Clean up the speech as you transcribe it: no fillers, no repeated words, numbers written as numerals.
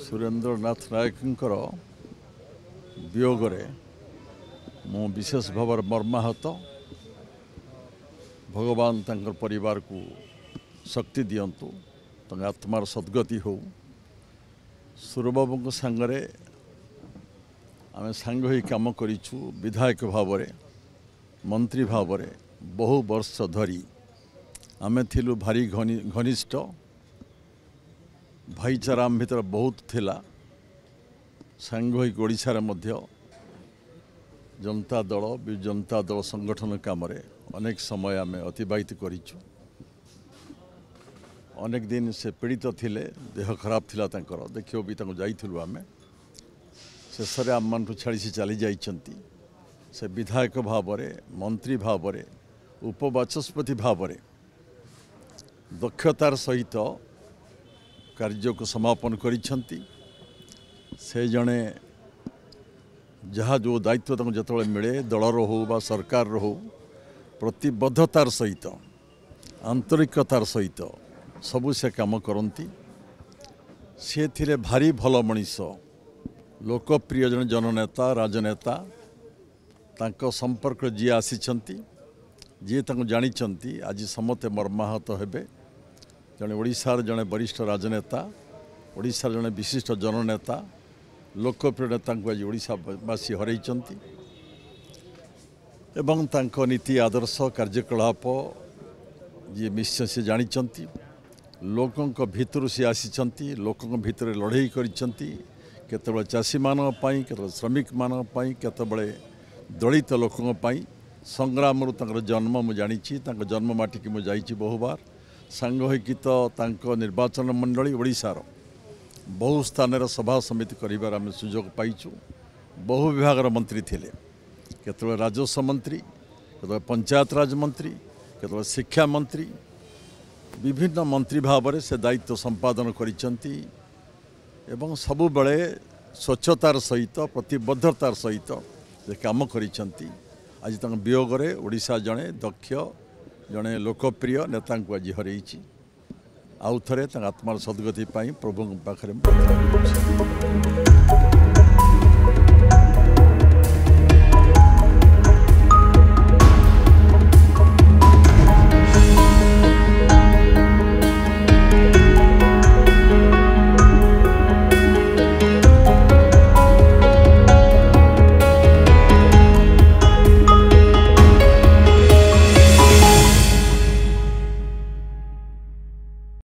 सुरेंद्रनाथ नायकंकर वियोगरे मु विशेष भाव मर्माहत। भगवान तंकर परिवार को शक्ति दियंतु, आत्मार सद्गति हो। सुरबाबू सांगरे आम सांग ही काम करिछु। विधायक भाव मंत्री भाव बहु वर्ष धरी आमे थिलु भारी घनिष्ठ। भाईचारा आम भीतर बहुत थिला। सांघिक ओडिशा मध्य जनता दल संगठन काम अनेक समय आम अतिबाहित करिछु। अनेक दिन से पीड़ित थिले, देह खराब थिला तांकर, देखियो भी तांको जाइथिलु आमे। शेष आम मान छाड़ी से चली जाइछंती। से विधायक भाव मंत्री भाव उपबाचस्पति भाव दक्षतार सहित कार्य को समापन करिछंती। से जने जहाँ जो दायित्व तक जो मिले दलर हो बा सरकार हो प्रतिबद्धतार सहित आंतरिकतार सहित सबू से काम करती। से थिले भारी भल मनीष, लोकप्रिय जन जननेता राजनेता। तांको संपर्क जी आसीचंती, जी तांको जानिचंती। आज समते मर्माहत हेबे। जने ओडिशार जने वरिष्ठ राजनेता, ओडिशार जने विशिष्ट जननेता, लोकप्रिय नेता को आज ओडिशावासी हरैचंती। एवं तांको नीति आदर्श कार्यकलाप जी निश्चय से जानिचंती। लोकों भितर से आसीचंती, लोकों भितर लड़ाई करिचंती। केतबेले चाषी मानक पई, केतबेले श्रमिक मानक पई, केतबेले दलित लोकों पई संग्राम जन्म मु जानिछि। तांको जन्म माटी की मु जाइछि बहुबार। सांग होइकित तांको निर्वाचन मंडली ओडिशार बहु स्थान सभा समिति करिवार आम सुजोग पाइछु। बहु विभाग मंत्री थिले, केतबेले राजस्व मंत्री, केतबेले पंचायत राज मंत्री, केतबेले शिक्षा मंत्री। विभिन्न मंत्री भाव से दायित्व संपादन करिसंती एवं सबु बेले स्वच्छतार सहित प्रतिबद्धतार सहित से काम करिसंती। आज तक वियोग रे ओडिशा जड़े दक्ष जड़े लोकप्रिय नेता को आज हरैछि। आउ थरे आत्मार सद्गति प्रभु पाखे।